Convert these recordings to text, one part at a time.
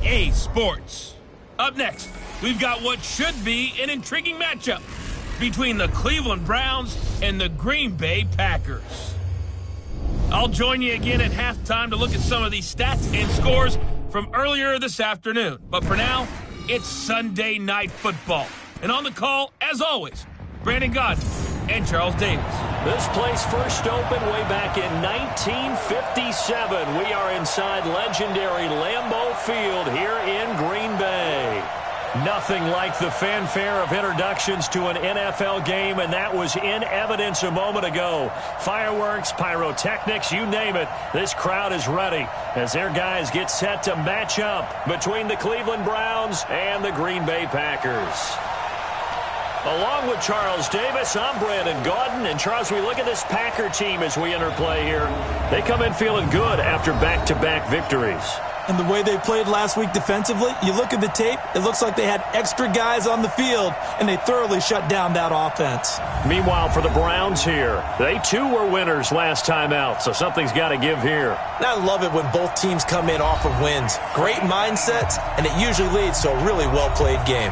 EA Sports. Up next, we've got what should be an intriguing matchup between the Cleveland Browns and the Green Bay Packers. I'll join you again at halftime to look at some of these stats and scores from earlier this afternoon. But for now, it's Sunday Night Football. And on the call, as always, Brandon Godden and Charles Davis. This place first opened way back in 1957. We are inside legendary Lambeau Field here in Green Bay. Nothing like the fanfare of introductions to an NFL game, and that was in evidence a moment ago. Fireworks, pyrotechnics, you name it. This crowd is ready as their guys get set to match up between the Cleveland Browns and the Green Bay Packers. Along with Charles Davis, I'm Brandon Godden. And Charles, we look at this Packer team as we enter play here. They come in feeling good after back-to-back victories. And the way they played last week defensively, you look at the tape, it looks like they had extra guys on the field, and they thoroughly shut down that offense. Meanwhile, for the Browns here, they too were winners last time out, so something's got to give here. And I love it when both teams come in off of wins. Great mindsets, and it usually leads to a really well-played game.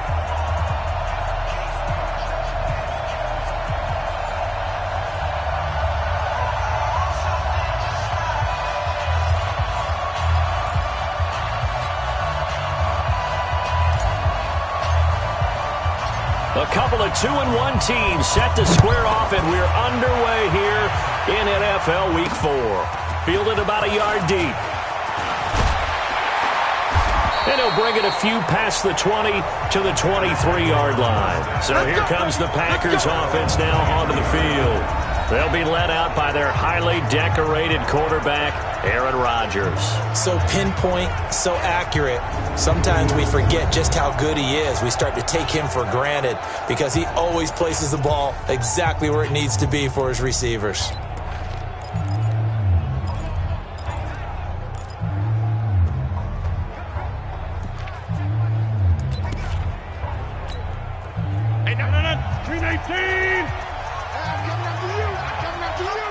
A couple of 2-1 teams set to square off, and we're underway here in NFL Week 4. Fielded about a yard deep. And he'll bring it a few past the 20 to the 23-yard line. So here comes the Packers offense now onto the field. They'll be led out by their highly decorated quarterback, Aaron Rodgers. So pinpoint, so accurate. Sometimes we forget just how good he is. We start to take him for granted because he always places the ball exactly where it needs to be for his receivers. Hey, no, 319! I'm coming after you! I'm coming after you!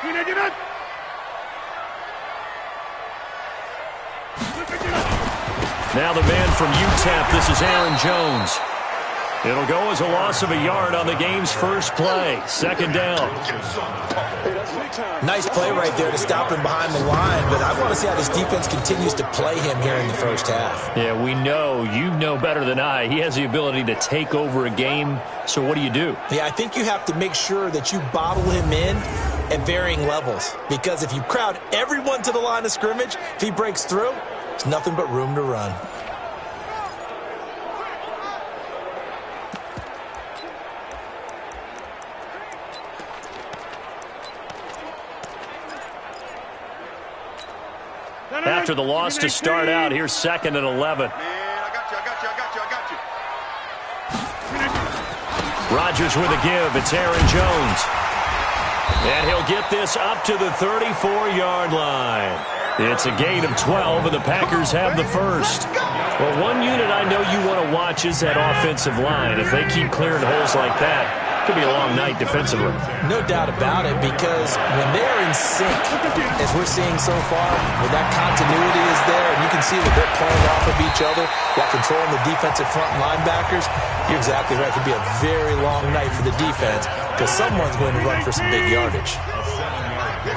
319! Now the man from UTEP, this is Aaron Jones. It'll go as a loss of a yard on the game's first play. Second down. Nice play right there to stop him behind the line, but I want to see how this defense continues to play him here in the first half. Yeah, we know, you know better than I, he has the ability to take over a game. So what do you do? Yeah, I think you have to make sure that you bottle him in at varying levels, because if you crowd everyone to the line of scrimmage, if he breaks through, there's nothing but room to run. After the loss to start out, here's 2nd and 11. I got you. Rodgers with a give. It's Aaron Jones. And he'll get this up to the 34-yard line. It's a gain of 12, and the Packers have the first. Well, one unit I know you want to watch is that offensive line. If they keep clearing holes like that, it could be a long night defensively. No doubt about it, because when they're in sync, as we're seeing so far, when that continuity is there, and you can see that they're playing off of each other while controlling the defensive front linebackers, you're exactly right. It could be a very long night for the defense because someone's going to run for some big yardage.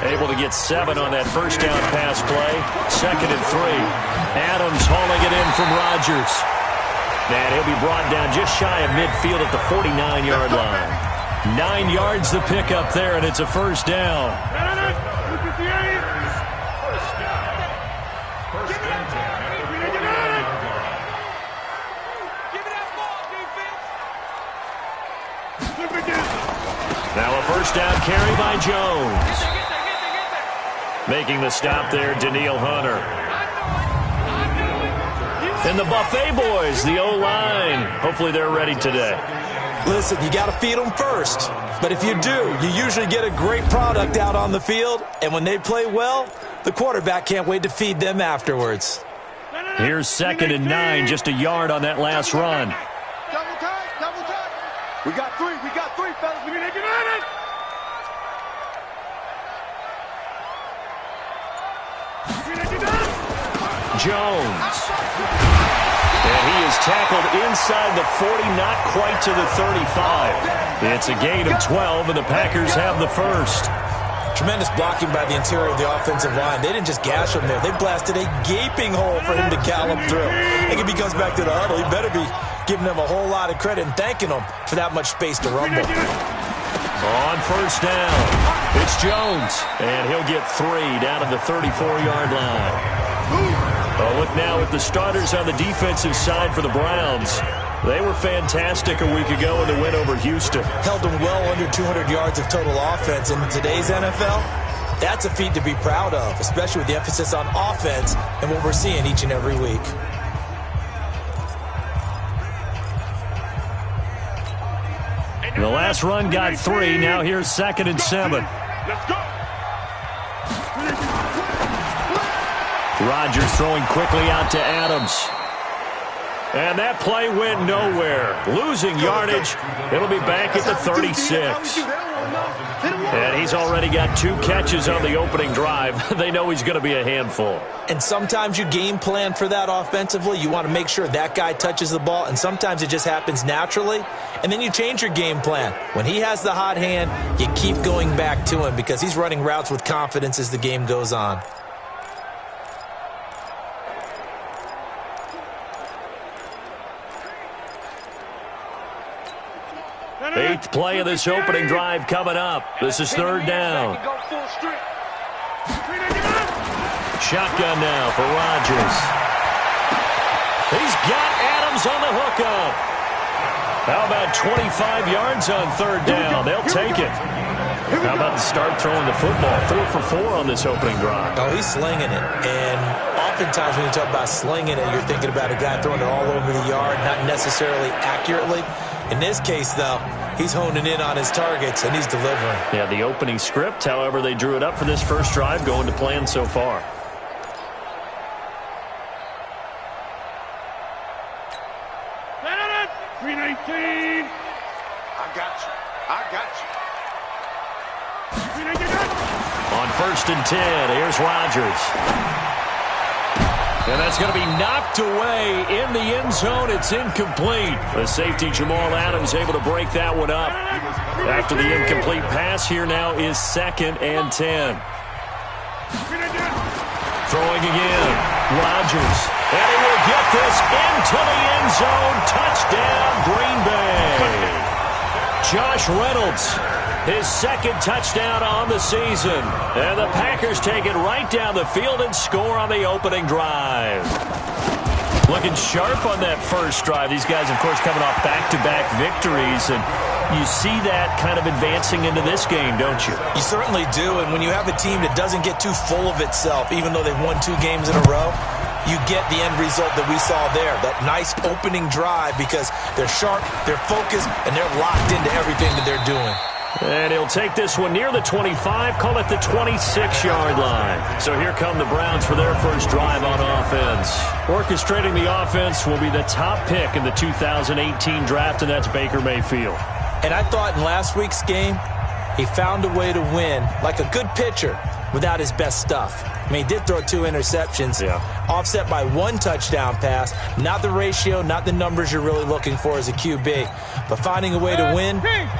Able to get 7 on that first down pass play. 2nd and 3. Adams hauling it in from Rodgers. And he'll be brought down just shy of midfield at the 49-yard line. 9 yards the pickup there, and it's a first down. Now a first down carry by Jones. Making the stop there, Daniil Hunter. And the Buffet boys, the O-line. Hopefully they're ready today. Listen, you got to feed them first. But if you do, you usually get a great product out on the field. And when they play well, the quarterback can't wait to feed them afterwards. Here's 2nd and 9, just a yard on that last run. Double tight. We got three, fellas. We need to get on it. Jones. And he is tackled inside the 40, not quite to the 35. It's a gain of 12, and the Packers have the first. Tremendous blocking by the interior of the offensive line. They didn't just gash him there. They blasted a gaping hole for him to gallop through. I think if he comes back to the huddle, he better be giving them a whole lot of credit and thanking them for that much space to rumble. On first down, it's Jones, and he'll get 3 down at the 34-yard line. Well, look now at the starters on the defensive side for the Browns. They were fantastic a week ago in the win over Houston. Held them well under 200 yards of total offense. In today's NFL, that's a feat to be proud of, especially with the emphasis on offense and what we're seeing each and every week. The last run got 3. Now here's 2nd and 7. Let's go. Rodgers throwing quickly out to Adams. And that play went nowhere. Losing yardage. It'll be back at the 36. And he's already got 2 catches on the opening drive. They know he's going to be a handful. And sometimes you game plan for that offensively. You want to make sure that guy touches the ball, and sometimes it just happens naturally. And then you change your game plan. When he has the hot hand, you keep going back to him because he's running routes with confidence as the game goes on. Eighth play of this opening drive coming up. This is 3rd down. Shotgun now for Rodgers. He's got Adams on the hookup. How about 25 yards on 3rd down? They'll take it. How about the start throwing the football? 4 for 4 on this opening drive. Oh, he's slinging it. And oftentimes when you talk about slinging it, you're thinking about a guy throwing it all over the yard, not necessarily accurately. In this case, though, he's honing in on his targets, and he's delivering. Yeah, the opening script, however, they drew it up for this first drive, going to plan so far. Green 18. I got you. I got you. Green 18. On 1st and 10, here's Rodgers. And that's going to be knocked away in the end zone. It's incomplete. The safety, Jamal Adams, able to break that one up. After the incomplete pass, here now is 2nd and 10. Throwing again. Rodgers. And he will get this into the end zone. Touchdown, Green Bay. Josh Reynolds, his 2nd touchdown on the season. And the Packers take it right down the field and score on the opening drive. Looking sharp on that first drive. These guys, of course, coming off back-to-back victories. And you see that kind of advancing into this game, don't you? You certainly do. And when you have a team that doesn't get too full of itself, even though they've won 2 games in a row, you get the end result that we saw there, that nice opening drive, because they're sharp, they're focused, and they're locked into everything that they're doing. And he'll take this one near the 25, call it the 26-yard line. So here come the Browns for their first drive on offense. Orchestrating the offense will be the top pick in the 2018 draft, and that's Baker Mayfield. And I thought in last week's game, he found a way to win like a good pitcher without his best stuff. I mean, he did throw 2 interceptions, offset by 1 touchdown pass. Not the ratio, not the numbers you're really looking for as a QB. But finding a way to win,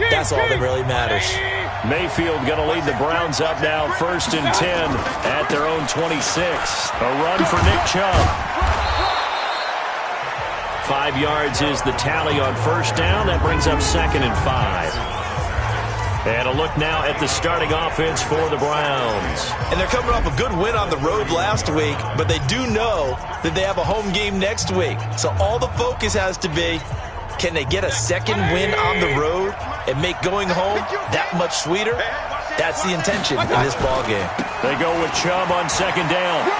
that's all that really matters. Mayfield going to lead the Browns up now 1st and 10 at their own 26. A run for Nick Chubb. 5 yards is the tally on 1st down. That brings up 2nd and 5. And a look now at the starting offense for the Browns. And they're coming off a good win on the road last week, but they do know that they have a home game next week. So all the focus has to be, can they get a 2nd win on the road and make going home that much sweeter? That's the intention in this ballgame. They go with Chubb on 2nd down.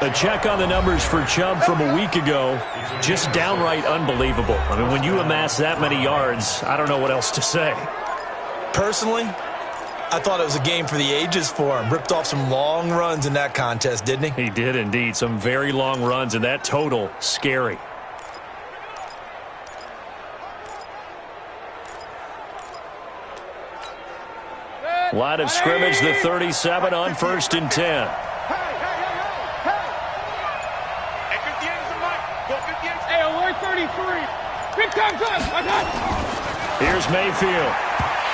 A check on the numbers for Chubb from a week ago, just downright unbelievable. I mean, when you amass that many yards, I don't know what else to say. Personally, I thought it was a game for the ages for him. Ripped off some long runs in that contest, didn't he? He did indeed. Some very long runs, and that total, scary. Line of scrimmage, the 37 on 1st and 10. Hey, alert 33. Big time's up. Here's Mayfield.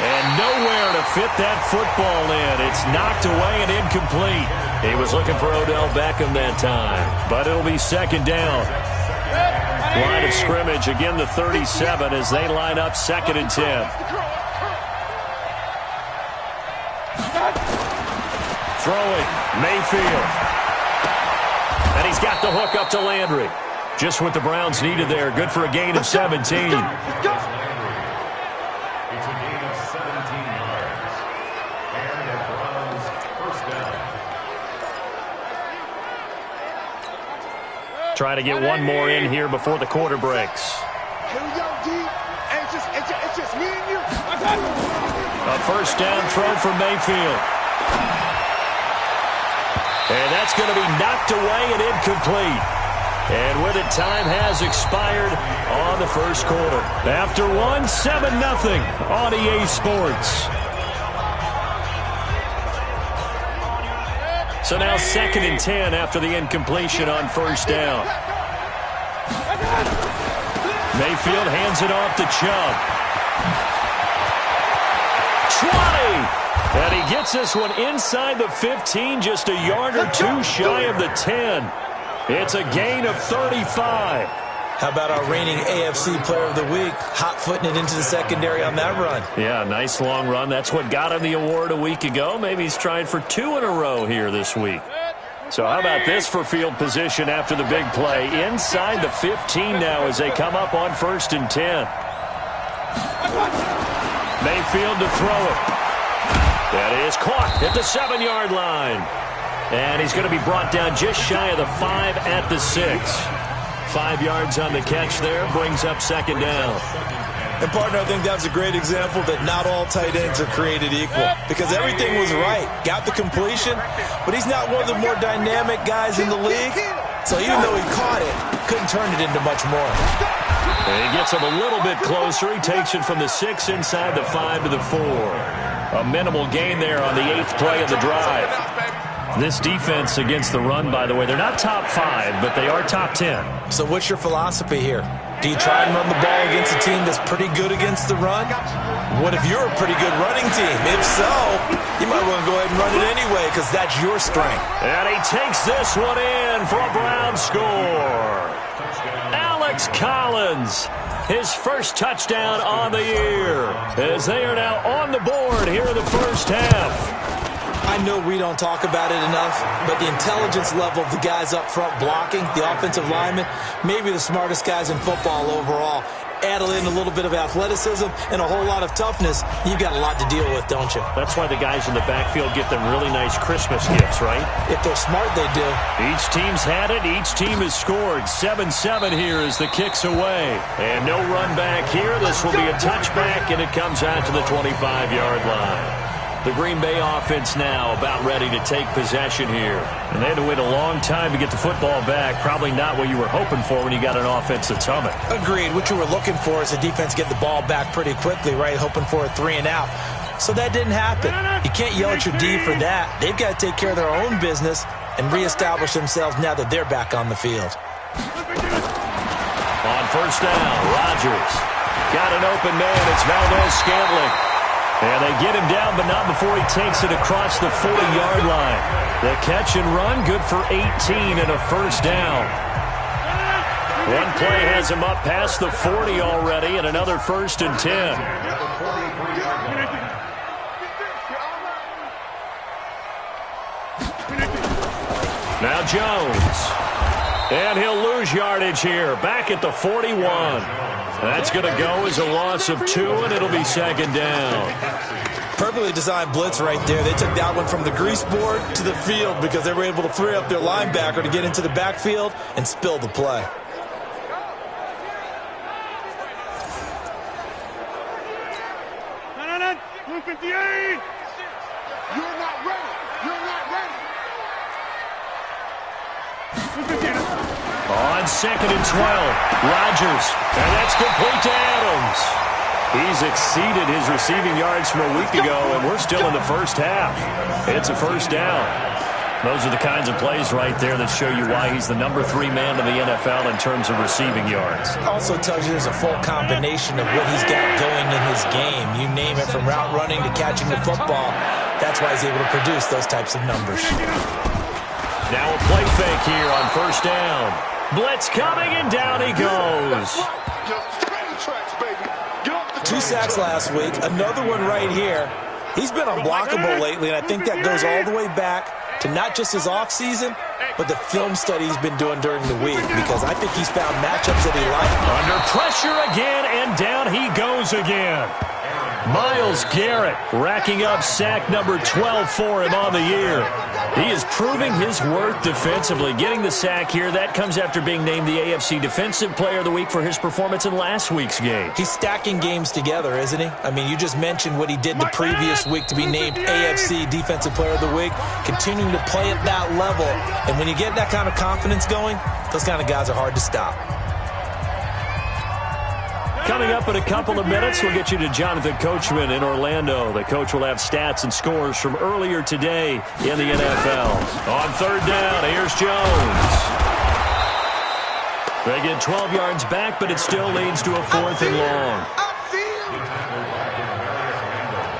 And nowhere to fit that football in. It's knocked away and incomplete. He was looking for Odell Beckham that time. But it'll be 2nd down. Line of scrimmage, again the 37 as they line up 2nd and 10. Throwing, Mayfield. And he's got the hook up to Landry. Just what the Browns needed there. Good for a gain of 17. It's a gain of 17 yards. And the Browns first down. Try to get one more in here before the quarter breaks. Here we go, D. It's just me and you. A 1st down throw for Mayfield. And that's going to be knocked away and incomplete. And with it, time has expired on the 1st quarter. After one, 7-0 on EA Sports. So now 2nd and 10 after the incompletion on 1st down. Mayfield hands it off to Chubb. 20! And he gets this one inside the 15, just a yard or two shy of the 10. It's a gain of 35. How about our reigning AFC Player of the Week, hot-footing it into the secondary on that run? Yeah, nice long run. That's what got him the award a week ago. Maybe he's trying for 2 in a row here this week. So how about this for field position after the big play? Inside the 15 now as they come up on 1st and 10. Mayfield to throw it. That is caught at the 7-yard line. And he's going to be brought down just shy of the 5 at the 6. 5 yards on the catch there, brings up 2nd down. And, partner, I think that was a great example that not all tight ends are created equal. Because everything was right. Got the completion, but he's not one of the more dynamic guys in the league. So even though he caught it, couldn't turn it into much more. And he gets him a little bit closer. He takes it from the 6 inside the 5 to the 4. A minimal gain there on the 8th play of the drive. This defense against the run, by the way, they're not top 5, but they are top 10. So what's your philosophy here? Do you try and run the ball against a team that's pretty good against the run? What if you're a pretty good running team? If so, you might want to go ahead and run it anyway because that's your strength. And he takes this one in for a Brown score. Alex Collins, his first touchdown on the year, as they are now on the board here in the first half. I know we don't talk about it enough, but the intelligence level of the guys up front blocking, the offensive linemen, maybe the smartest guys in football overall. Add in a little bit of athleticism and a whole lot of toughness, you've got a lot to deal with, don't you? That's why the guys in the backfield get them really nice Christmas gifts, right? If they're smart, they do. Each team's had it. Each team has scored. 7-7 here as the kick's away. And no run back here. This will be a touchback, and it comes out to the 25-yard line. The Green Bay offense now about ready to take possession here. And they had to wait a long time to get the football back. Probably not what you were hoping for when you got an offense that's humming. Agreed. What you were looking for is the defense get the ball back pretty quickly, right? Hoping for a 3 and out. So that didn't happen. You can't yell at your D for that. They've got to take care of their own business and reestablish themselves now that they're back on the field. On 1st down, Rodgers got an open man. It's Valdez-Scantling. And they get him down, but not before he takes it across the 40-yard line. The catch and run, good for 18 and a 1st down. One play has him up past the 40 already, and another 1st and 10. Now Jones. And he'll lose yardage here, back at the 41. That's going to go as a loss of 2, and it'll be 2nd down. Perfectly designed blitz right there. They took that one from the grease board to the field because they were able to free up their linebacker to get into the backfield and spill the play. No, 258. You're not ready. You're not ready. 258. On 2nd and 12, Rodgers, and that's complete to Adams. He's exceeded his receiving yards from a week ago, and we're still in the first half. It's a first down. Those are the kinds of plays right there that show you why he's the number 3 man in the NFL in terms of receiving yards. Also tells you there's a full combination of what he's got going in his game. You name it, from route running to catching the football. That's why he's able to produce those types of numbers. Now a play fake here on first down. Blitz coming, and down he goes. 2 sacks last week, another one right here. He's been unblockable lately, and I think that goes all the way back to not just his offseason, but the film study he's been doing during the week, because I think he's found matchups that he likes. Under pressure again, and down he goes again. Myles Garrett racking up sack number 12 for him on the year. He is proving his worth defensively. Getting the sack here, that comes after being named the AFC Defensive Player of the Week for his performance in last week's game. He's stacking games together, isn't he? I mean, you just mentioned what he did the previous week to be named AFC Defensive Player of the Week, continuing to play at that level. And when you get that kind of confidence going, those kind of guys are hard to stop. Coming up in a couple of minutes, we'll get you to Jonathan Coachman in Orlando. The coach will have stats and scores from earlier today in the NFL. On third down, here's Jones. They get 12 yards back, but it still leads to a 4th and long.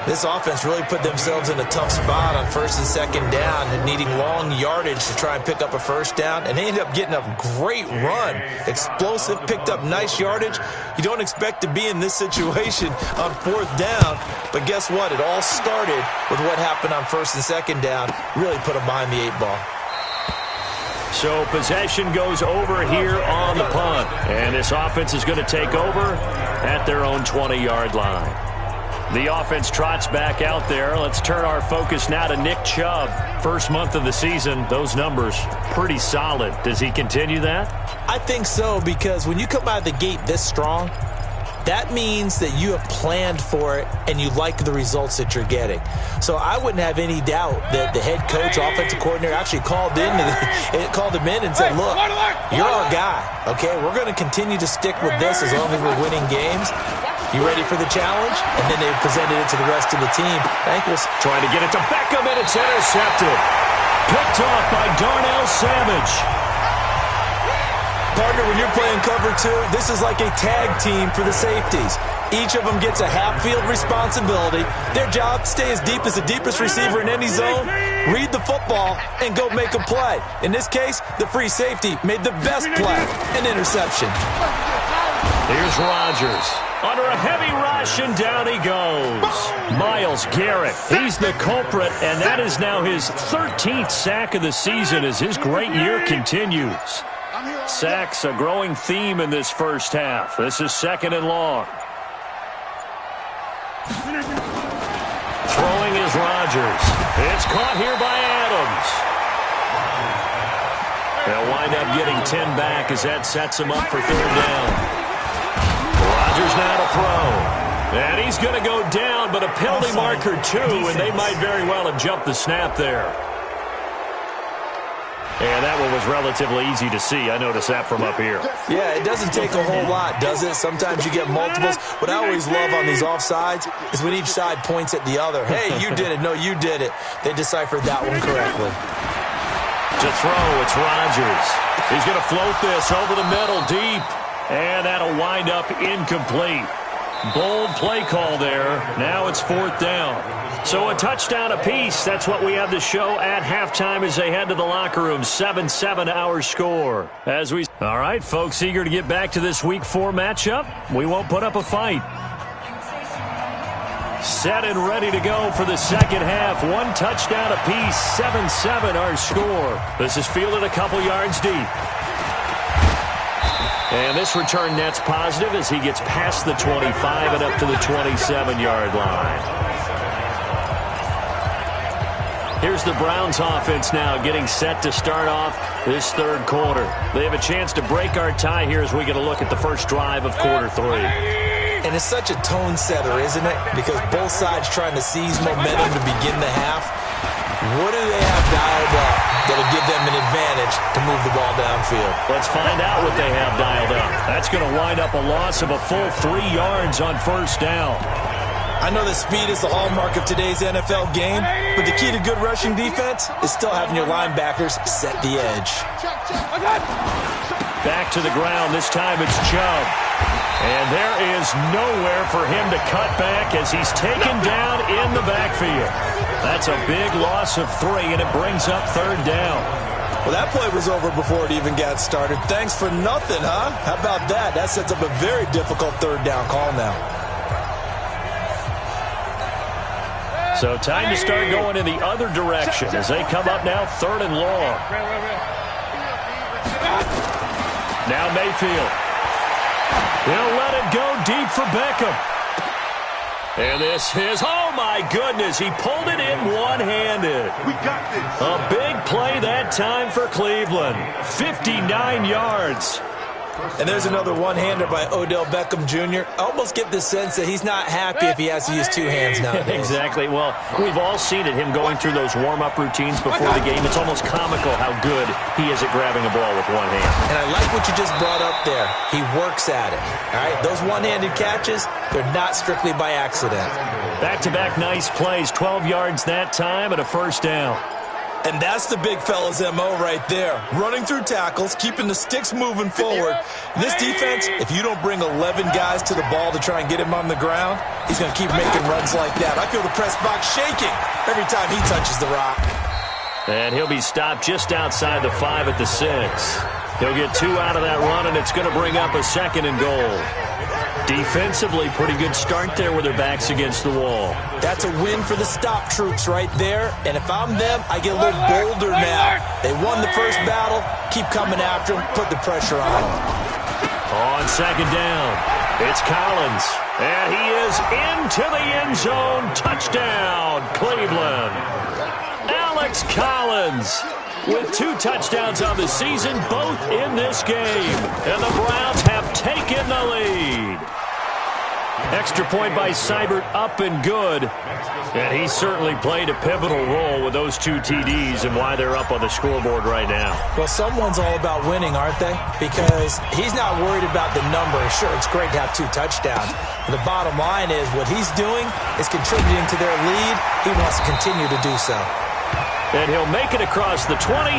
This offense really put themselves in a tough spot on 1st and 2nd down and needing long yardage to try and pick up a first down, and they ended up getting a great run. Explosive, picked up nice yardage. You don't expect to be in this situation on 4th down, but guess what? It all started with what happened on 1st and 2nd down. Really put them behind the 8 ball. So possession goes over here on the punt, and this offense is going to take over at their own 20-yard line. The offense trots back out there. Let's turn our focus now to Nick Chubb. First month of the season, those numbers pretty solid. Does he continue that? I think so, because when you come out of the gate this strong, that means that you have planned for it and you like the results that you're getting. So I wouldn't have any doubt that the head coach, offensive coordinator, actually called him in and said, look, you're our guy, okay? We're going to continue to stick with this as long as we're winning games. You ready for the challenge? And then they presented it to the rest of the team. Ankles trying to get it to Beckham, and it's intercepted. Picked off by Darnell Savage. Partner, when you're playing cover 2, this is like a tag team for the safeties. Each of them gets a half-field responsibility. Their job, stay as deep as the deepest receiver in any zone, read the football, and go make a play. In this case, the free safety made the best play, an interception. Here's Rodgers. Under a heavy rush, and down he goes. Myles Garrett, he's the culprit, and that is now his 13th sack of the season as his great year continues. Sacks, a growing theme in this first half. This is 2nd and long. Throwing is Rodgers. It's caught here by Adams. They'll wind up getting 10 back as that sets him up for 3rd down. Rodgers now to throw. And he's going to go down, but a penalty marker too, and they might very well have jumped the snap there. And that one was relatively easy to see. I noticed that from up here. Yeah, it doesn't take a whole lot, does it? Sometimes you get multiples. What I always love on these offsides is when each side points at the other. Hey, you did it. No, you did it. They deciphered that one correctly. To throw, it's Rodgers. He's going to float this over the middle deep. And that'll wind up incomplete. Bold play call there. Now it's 4th down. So a touchdown apiece. That's what we have to show at halftime as they head to the locker room. 7-7 our score. All right, folks, eager to get back to this Week 4 matchup. We won't put up a fight. Set and ready to go for the second half. One touchdown apiece. 7-7 our score. This is fielded a couple yards deep. And this return net's positive as he gets past the 25 and up to the 27-yard line. Here's the Browns offense now getting set to start off this 3rd quarter. They have a chance to break our tie here as we get a look at the first drive of quarter 3. And it's such a tone setter, isn't it? Because both sides trying to seize momentum to begin the half. What do they have dialed up that'll give them an advantage edge to move the ball downfield. Let's find out what they have dialed up. That's going to wind up a loss of a full 3 yards on first down. I know that speed is the hallmark of today's NFL game, but the key to good rushing defense is still having your linebackers set the edge. Back to the ground. This time it's Chubb. And there is nowhere for him to cut back as he's taken down in the backfield. That's a big loss of 3, and it brings up third down. Well, that play was over before it even got started. Thanks for nothing, huh? How about that? That sets up a very difficult third down call now. So time to start going in the other direction as they come up now third and long. Now Mayfield. He'll let it go deep for Beckham. And this is, oh my goodness, he pulled it in one-handed. We got this. A big play that time for Cleveland. 59 yards. And there's another one-hander by Odell Beckham Jr. I almost get the sense that he's not happy if he has to use 2 hands nowadays. Exactly. Well, we've all seen it, him going through those warm-up routines before the game. It's almost comical how good he is at grabbing a ball with one hand. And I like what you just brought up there. He works at it. All right, those one-handed catches, they're not strictly by accident. Back-to-back nice plays, 12 yards that time and a first down. And that's the big fella's MO right there. Running through tackles, keeping the sticks moving forward. This defense, if you don't bring 11 guys to the ball to try and get him on the ground, he's going to keep making runs like that. I feel the press box shaking every time he touches the rock. And he'll be stopped just outside the 5 at the 6. He'll get 2 out of that run, and it's going to bring up a second and goal. Defensively, pretty good start there with their backs against the wall. That's a win for the stop troops right there. And if I'm them, I get a little bolder now. They won the first battle. Keep coming after them. Put the pressure on them. On second down, it's Collins. And he is into the end zone. Touchdown, Cleveland. Alex Collins with 2 touchdowns on the season, both in this game. And the Browns have taken the lead. Extra point by Seibert, up and good. And he certainly played a pivotal role with those 2 TDs and why they're up on the scoreboard right now. Well, someone's all about winning, aren't they? Because he's not worried about the number. Sure, it's great to have 2 touchdowns. But the bottom line is what he's doing is contributing to their lead. He wants to continue to do so. And he'll make it across the 20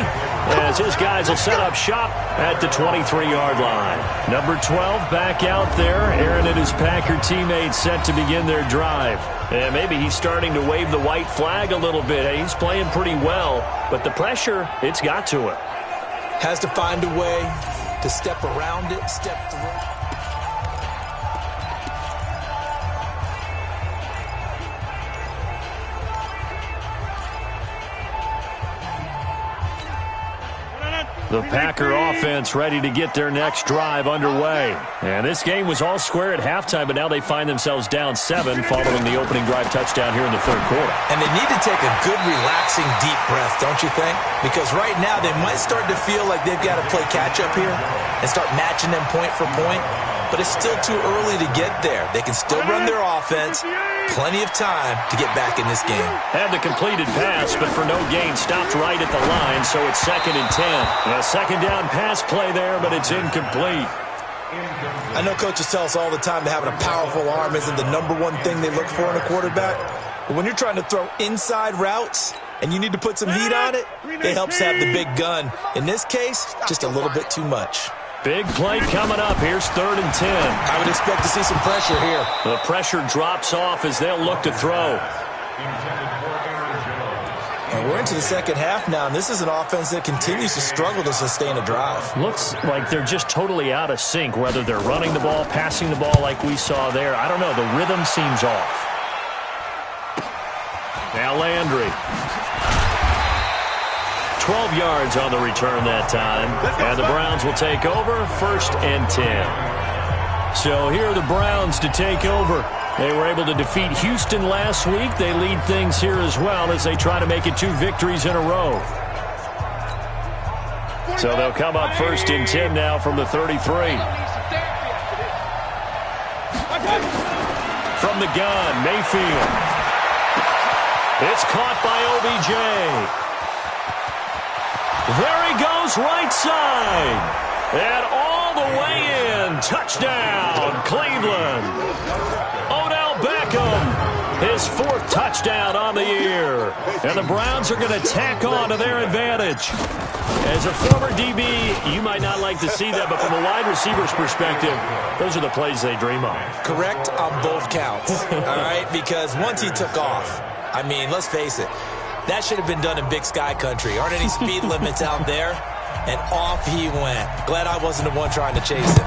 as his guys will set up shop at the 23-yard line. Number 12 back out there. Aaron and his Packer teammates set to begin their drive. And maybe he's starting to wave the white flag a little bit. He's playing pretty well, but the pressure, it's got to him. Has to find a way to step around it, step through it. The Packer offense ready to get their next drive underway. And this game was all square at halftime, but now they find themselves down 7 following the opening drive touchdown here in the third quarter. And they need to take a good, relaxing, deep breath, don't you think? Because right now they might start to feel like they've got to play catch-up here and start matching them point for point. But it's still too early to get there. They can still run their offense. Plenty of time to get back in this game. Had the completed pass, but for no gain, stopped right at the line, so it's 2nd and 10. A second down pass play there, but it's incomplete. I know coaches tell us all the time that having a powerful arm isn't the #1 thing they look for in a quarterback. But when you're trying to throw inside routes and you need to put some heat on it, it helps to have the big gun. In this case, just a little bit too much. Big play coming up. Here's 3rd and 10. I would expect to see some pressure here. The pressure drops off as they'll look to throw. And we're into the second half now, and this is an offense that continues to struggle to sustain a drive. Looks like they're just totally out of sync, whether they're running the ball, passing the ball like we saw there. I don't know. The rhythm seems off. Now Landry. 12 yards on the return that time. And the Browns will take over 1st and 10. So here are the Browns to take over. They were able to defeat Houston last week. They lead things here as well as they try to make it 2 victories in a row. So they'll come up 1st and 10 now from the 33. From the gun, Mayfield. It's caught by OBJ. There he goes. goes right side. And all the way in. Touchdown, Cleveland. Odell Beckham, his 4th touchdown on the year. And the Browns are going to tack on to their advantage. As a former DB, you might not like to see that, but from a wide receiver's perspective, those are the plays they dream of. Correct on both counts, all right? Because once he took off, I mean, let's face it, that should have been done in Big Sky Country. Aren't any speed limits out there? And off he went. Glad I wasn't the one trying to chase him.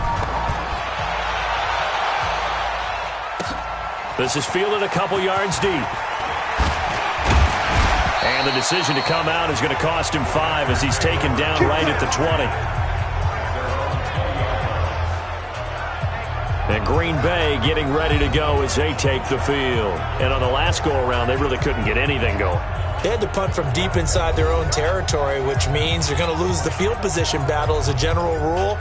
This is fielded a couple yards deep. And the decision to come out is going to cost him 5 as he's taken down right at the 20. And Green Bay getting ready to go as they take the field. And on the last go-around, they really couldn't get anything going. They had to punt from deep inside their own territory, which means they're going to lose the field position battle as a general rule.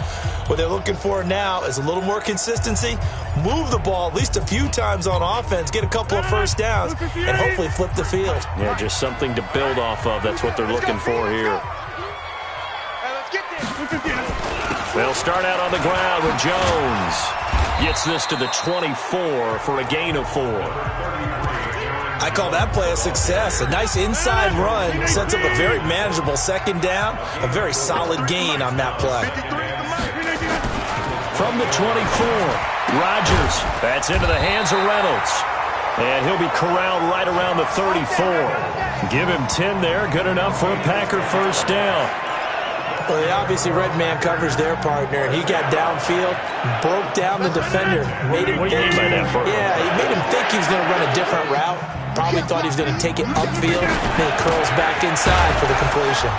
What they're looking for now is a little more consistency, move the ball at least a few times on offense, get a couple of first downs, and hopefully flip the field. Yeah, just something to build off of. That's what they're looking for here. They'll start out on the ground with Jones. Gets this to the 24 for a gain of 4. I call that play a success. A nice inside run sets up a very manageable second down. A very solid gain on that play. From the 24, Rodgers. That's into the hands of Reynolds. And he'll be corralled right around the 34. Give him 10 there. Good enough for a Packer first down. Well, they obviously red man coverage their partner, and he got downfield, broke down the defender, made him what do you mean by that, Bert? Yeah, he made him think he was going to run a different route. Probably thought he was going to take it upfield, then he curls back inside for the completion.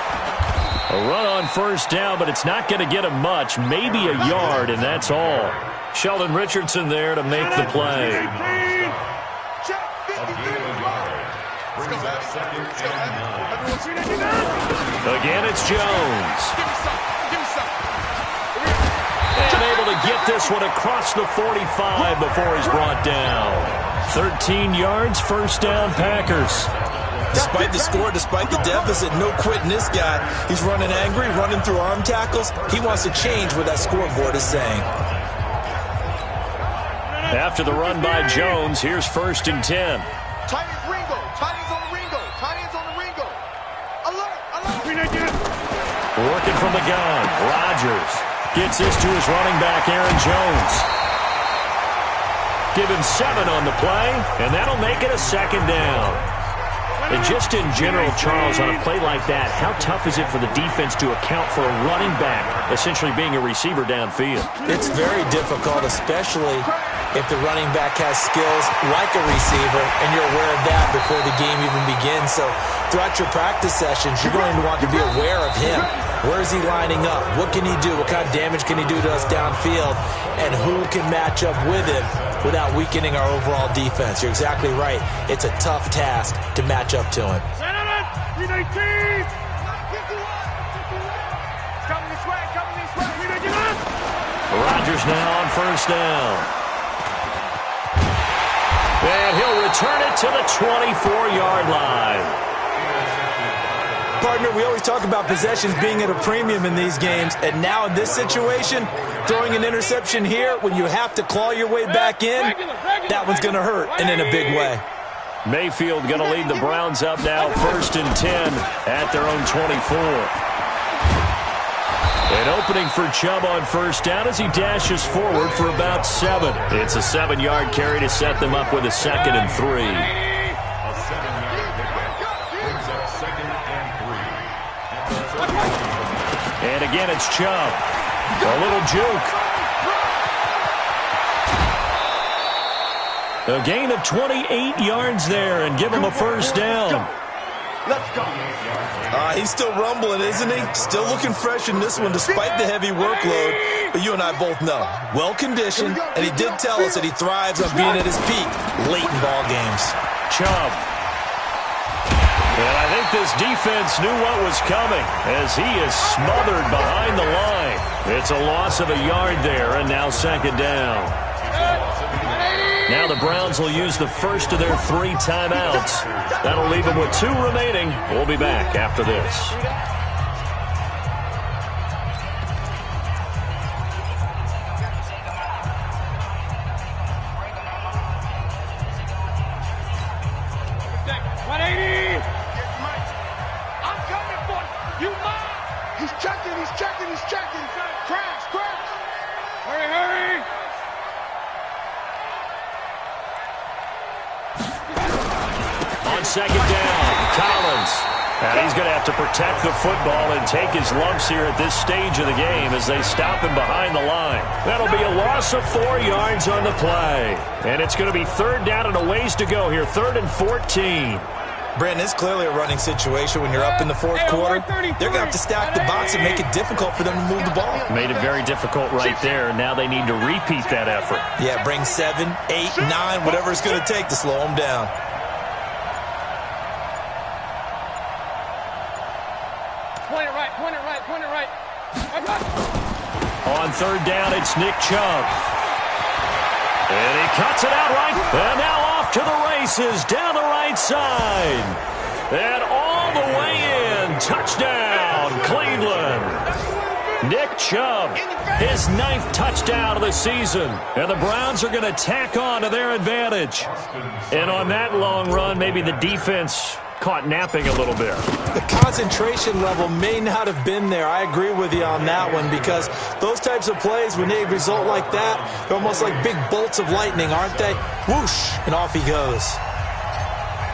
A run on first down, but it's not going to get him much, maybe a yard, and that's all. Sheldon Richardson there to make the play. Again, it's Jones. And able to get this one across the 45 before he's brought down. 13 yards, first down, Packers. Despite the score, despite the deficit, no quitting this guy. He's running angry, running through arm tackles. He wants to change what that scoreboard is saying. After the run by Jones, here's 1st and 10. Tight ends Ringo. Tight ends on the Ringo. Tight ends on the Ringo. Alert. Working from the gun. Rodgers gets this to his running back, Aaron Jones. Give him 7 on the play, and that'll make it a second down. And just in general, Charles, on a play like that, how tough is it for the defense to account for a running back essentially being a receiver downfield? It's very difficult, especially if the running back has skills like a receiver, and you're aware of that before the game even begins. So throughout your practice sessions, you're going to want to be aware of him. Where is he lining up? What can he do? What kind of damage can he do to us downfield? And who can match up with him without weakening our overall defense? You're exactly right. It's a tough task to match up to him. Rodgers now on first down. And he'll return it to the 24-yard line. Partner, we always talk about possessions being at a premium in these games, and now in this situation, throwing an interception here when you have to claw your way back in, that one's going to hurt, and in a big way. Mayfield going to lead the Browns up now, 1st and 10 at their own 24. An opening for Chubb on first down as he dashes forward for about 7. It's a 7-yard carry to set them up with a 2nd and 3. And again, it's Chubb. A little juke. A gain of 28 yards there and give him a first down. Let's go. He's still rumbling, isn't he? Still looking fresh in this one despite the heavy workload. But you and I both know, well-conditioned, and he did tell us that he thrives on being at his peak late in ball games. Chubb. And I think this defense knew what was coming as he is smothered behind the line. It's a loss of a yard there, and now 2nd down. Now the Browns will use the first of their 3 timeouts. That'll leave them with 2 remaining. We'll be back after this. He's checking. Crash. Hurry. On second down, Collins. And he's going to have to protect the football and take his lumps here at this stage of the game as they stop him behind the line. That'll be a loss of 4 yards on the play. And it's going to be third down and a ways to go here, 3rd and 14. Brandon, it's clearly a running situation when you're up in the fourth quarter. They're going to have to stack the box and make it difficult for them to move the ball. Made it very difficult right there. Now they need to repeat that effort. Yeah, bring 7, 8, 9, whatever it's going to take to slow them down. Point it right. On third down, it's Nick Chubb. And he cuts it out right. And now off to the races down the right side. And all the way in. Touchdown, Cleveland. Nick Chubb, his 9th touchdown of the season. And the Browns are going to tack on to their advantage. And on that long run, maybe the defense caught napping a little bit. The concentration level may not have been there. I agree with you on that one because those types of plays, when they result like that, they're almost like big bolts of lightning, aren't they? Whoosh, and off he goes.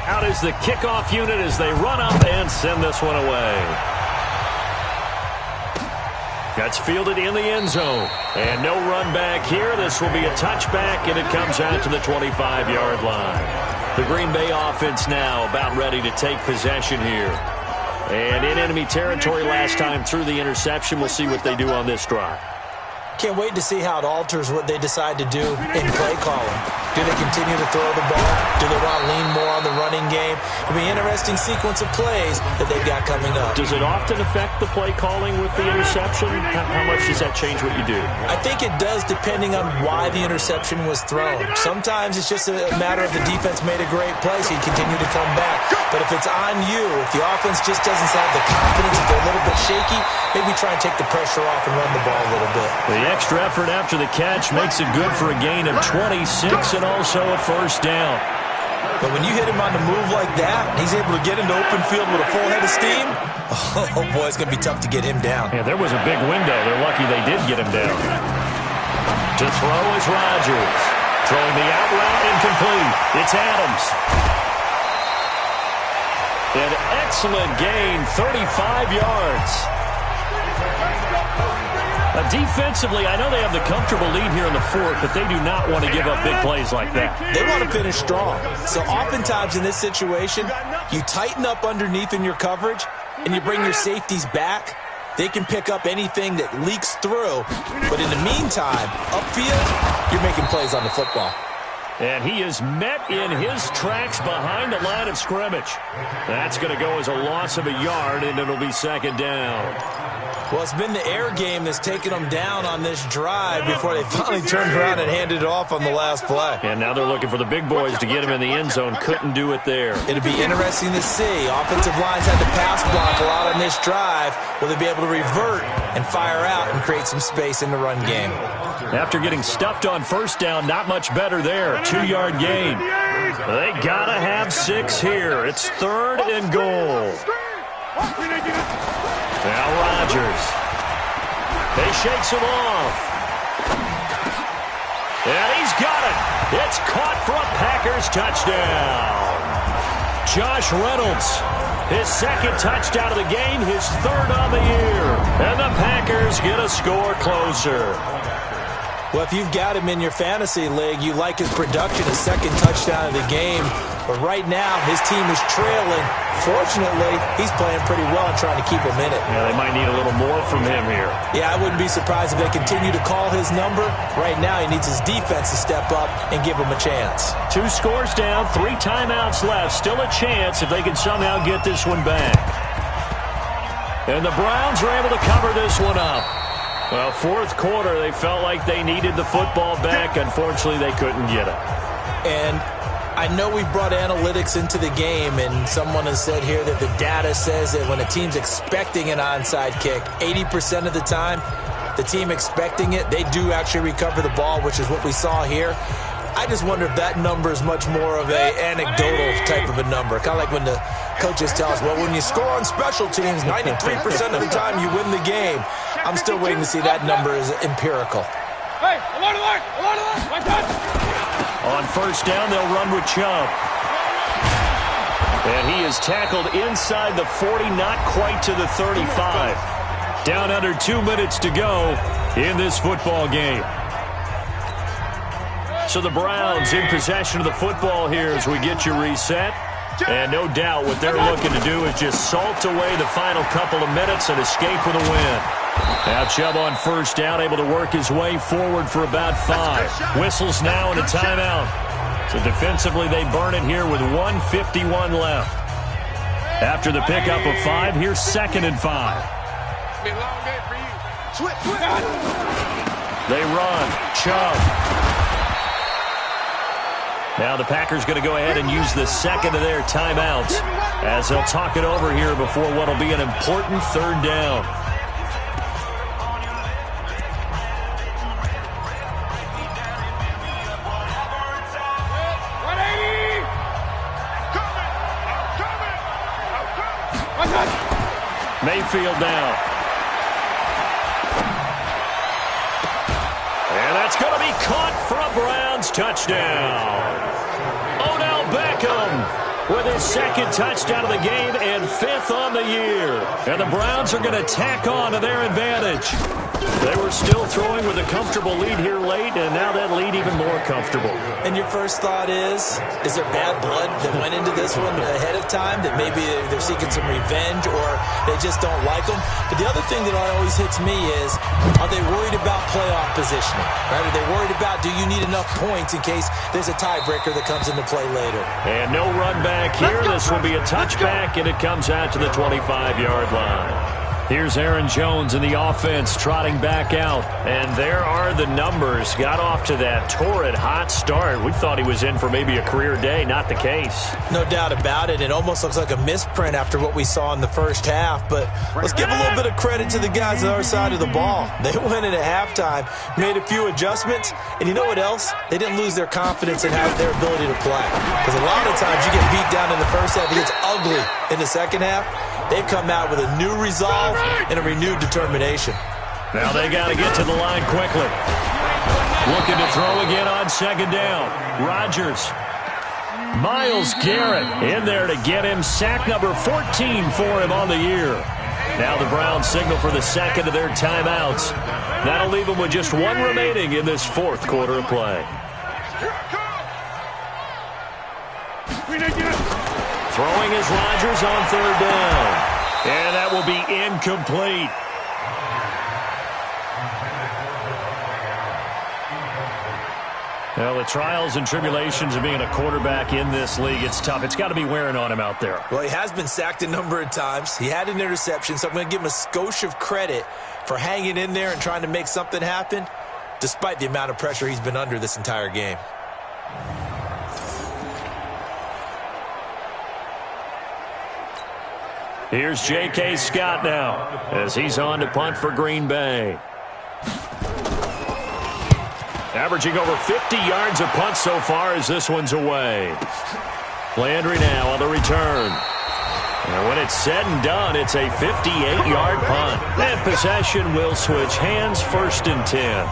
Out is the kickoff unit as they run up and send this one away. That's fielded in the end zone. And no run back here. This will be a touchback, and it comes out to the 25-yard line. The Green Bay offense now about ready to take possession here. And in enemy territory last time through the interception. We'll see what they do on this drive. Can't wait to see how it alters what they decide to do in play calling. Do they continue to throw the ball? Do they want to lean more on the running game? It'll be an interesting sequence of plays that they've got coming up. Does it often affect the play calling with the interception? How much does that change what you do? I think it does depending on why the interception was thrown. Sometimes it's just a matter of the defense made a great play, so you continue to come back. But if it's on you, if the offense just doesn't have the confidence, if they're a little bit shaky, maybe try and take the pressure off and run the ball a little bit. The extra effort after the catch makes it good for a gain of 26 and also a first down. But when you hit him on the move like that, he's able to get into open field with a full head of steam, oh boy, it's going to be tough to get him down. Yeah, there was a big window. They're lucky they did get him down. To throw is Rodgers. Throwing the out route incomplete. It's Adams. An excellent gain, 35 yards. Defensively, I know they have the comfortable lead here in the fourth, but they do not want to give up big plays like that. They want to finish strong. So oftentimes in this situation, you tighten up underneath in your coverage, and you bring your safeties back. They can pick up anything that leaks through. But in the meantime, upfield, you're making plays on the football. And he is met in his tracks behind the line of scrimmage. That's going to go as a loss of a yard, and it'll be second down. Well, it's been the air game that's taken them down on this drive before they finally turned around and handed it off on the last play. And now they're looking for the big boys to get him in the end zone. Couldn't do it there. It'll be interesting to see. Offensive lines had to pass block a lot on this drive. Will they be able to revert and fire out and create some space in the run game? After getting stuffed on first down, not much better there. 2-yard gain. They gotta have 6 here. It's 3rd and goal. Now Rodgers. He shakes him off. And he's got it. It's caught for a Packers touchdown. Josh Reynolds, his 2nd touchdown of the game, his 3rd on the year. And the Packers get a score closer. Well, if you've got him in your fantasy league, you like his production, his 2nd touchdown of the game. But right now, his team is trailing. Fortunately, he's playing pretty well and trying to keep him in it. Yeah, they might need a little more from him here. Yeah, I wouldn't be surprised if they continue to call his number. Right now, he needs his defense to step up and give him a chance. 2 scores down, 3 timeouts left. Still a chance if they can somehow get this one back. And the Browns are able to cover this one up. Well, 4th quarter, they felt like they needed the football back. Unfortunately, they couldn't get it. And I know we've brought analytics into the game, and someone has said here that the data says that when a team's expecting an onside kick, 80% of the time, the team expecting it, they do actually recover the ball, which is what we saw here. I just wonder if that number is much more of an anecdotal type of a number. Kind of like when the Coaches tell us, well, when you score on special teams, 93% of the time you win the game. I'm still waiting to see that number is empirical. Hey, alert, alert, alert, alert, my touch. On first down, they'll run with Chubb. And he is tackled inside the 40, not quite to the 35. Down under 2 minutes to go in this football game. So the Browns in possession of the football here as we get you reset. And no doubt what they're looking to do is just salt away the final couple of minutes and escape with a win. Now Chubb on first down, able to work his way forward for about 5. Whistles now and a timeout. So defensively they burn it here with 1:51 left. After the pickup of 5, here's 2nd and 5. They run. Chubb. Now the Packers going to go ahead and use the second of their timeouts as they'll talk it over here before what will be an important 3rd down. Mayfield now. And that's going to be caught for a Browns touchdown. Odell Beckham with his 2nd touchdown of the game and 5th on the year. And the Browns are going to tack on to their advantage. They were still throwing with a comfortable lead here late, and now that lead even more comfortable. And your first thought is there bad blood that went into this one ahead of time, that maybe they're seeking some revenge or they just don't like them? But the other thing that always hits me is, are they worried about playoff positioning? Right? Are they worried about, do you need enough points in case there's a tiebreaker that comes into play later? And no run back here. This will be a touchback, and it comes out to the 25-yard line. Here's Aaron Jones in the offense trotting back out. And there are the numbers. Got off to that torrid hot start. We thought he was in for maybe a career day. Not the case. No doubt about it. It almost looks like a misprint after what we saw in the first half. But let's give a little bit of credit to the guys on the other side of the ball. They went in at halftime, made a few adjustments. And you know what else? They didn't lose their confidence in their ability to play. Because a lot of times you get beat down in the first half. It gets ugly in the second half. They've come out with a new resolve and a renewed determination. Now they got to get to the line quickly. Looking to throw again on 2nd down. Rodgers. Myles Garrett in there to get him sack number 14 for him on the year. Now the Browns signal for the 2nd of their timeouts. That'll leave them with just 1 remaining in this 4th quarter of play. Throwing is Rodgers on 3rd down. And that will be incomplete. Well, the trials and tribulations of being a quarterback in this league, it's tough. It's got to be wearing on him out there. Well, he has been sacked a number of times. He had an interception, so I'm going to give him a skosh of credit for hanging in there and trying to make something happen, despite the amount of pressure he's been under this entire game. Here's J.K. Scott now as he's on to punt for Green Bay. Averaging over 50 yards a punt so far as this one's away. Landry now on the return. And when it's said and done, it's a 58-yard punt. And possession will switch hands, 1st and 10.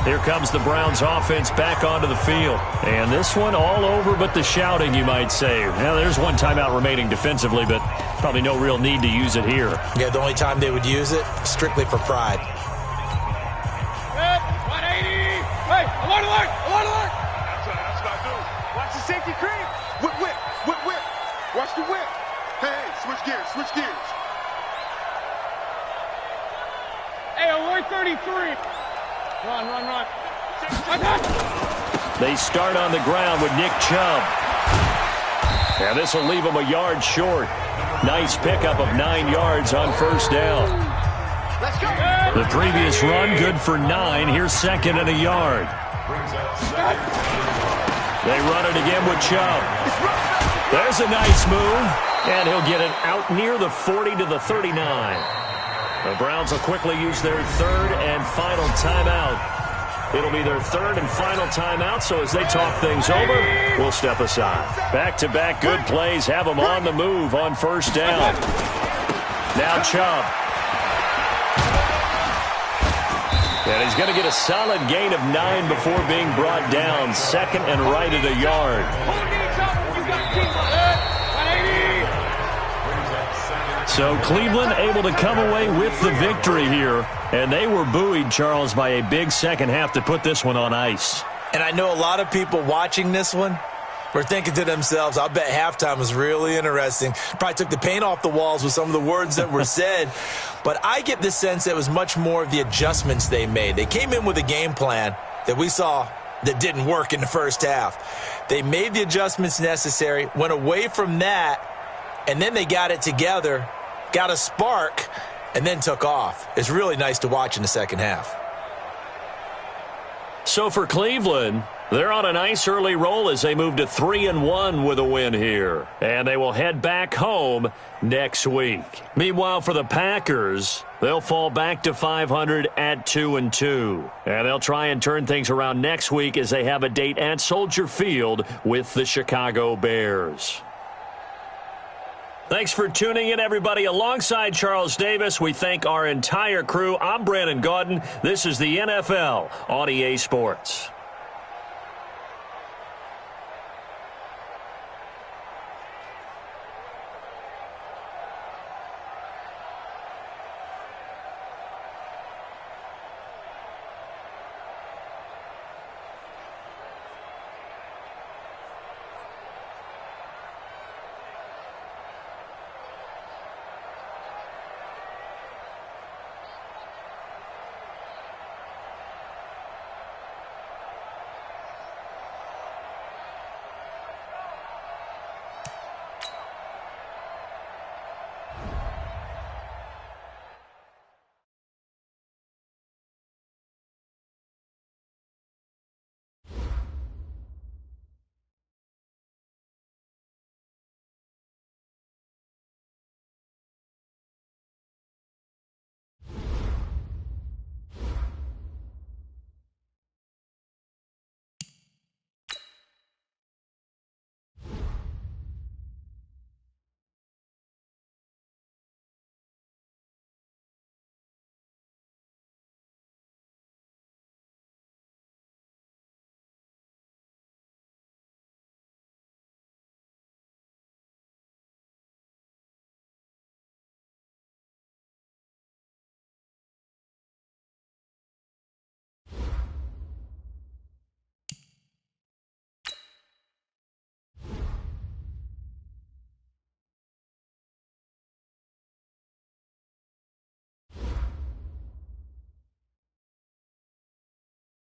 Here comes the Browns offense back onto the field. And this one all over but the shouting, you might say. Now, there's 1 timeout remaining defensively, but probably no real need to use it here. Yeah, the only time they would use it, strictly for pride. 180! Hey, alert, alert, alert, alert! That's what I do. Watch the safety cream. Whip, whip, whip, whip. Watch the whip. Hey, switch gears, switch gears. Hey, alert 33. Run, run, run. They start on the ground with Nick Chubb. And this will leave him a yard short. Nice pickup of 9 yards on 1st down. Let's go. The previous run, good for 9. Here's 2nd and a yard. They run it again with Chubb. There's a nice move. And he'll get it out near the 40 to the 39. The Browns will quickly use their 3rd and final timeout. It'll be their third and final timeout, so as they talk things over, we'll step aside. Back-to-back good plays have them on the move on first down. Now Chubb. And he's going to get a solid gain of 9 before being brought down. Second and right at a yard. So Cleveland able to come away with the victory here. And they were buoyed, Charles, by a big second half to put this one on ice. And I know a lot of people watching this one were thinking to themselves, I'll bet halftime was really interesting. Probably took the paint off the walls with some of the words that were said. But I get the sense that it was much more of the adjustments they made. They came in with a game plan that we saw that didn't work in the first half. They made the adjustments necessary, went away from that, and then they got it together, got a spark, and then took off. It's really nice to watch in the second half. So for Cleveland, they're on a nice early roll as they move to 3-1 with a win here. And they will head back home next week. Meanwhile, for the Packers, they'll fall back to 500 at 2-2. And they'll try and turn things around next week as they have a date at Soldier Field with the Chicago Bears. Thanks for tuning in, everybody. Alongside Charles Davis, we thank our entire crew. I'm Brandon Gaudin. This is the NFL on EA Sports.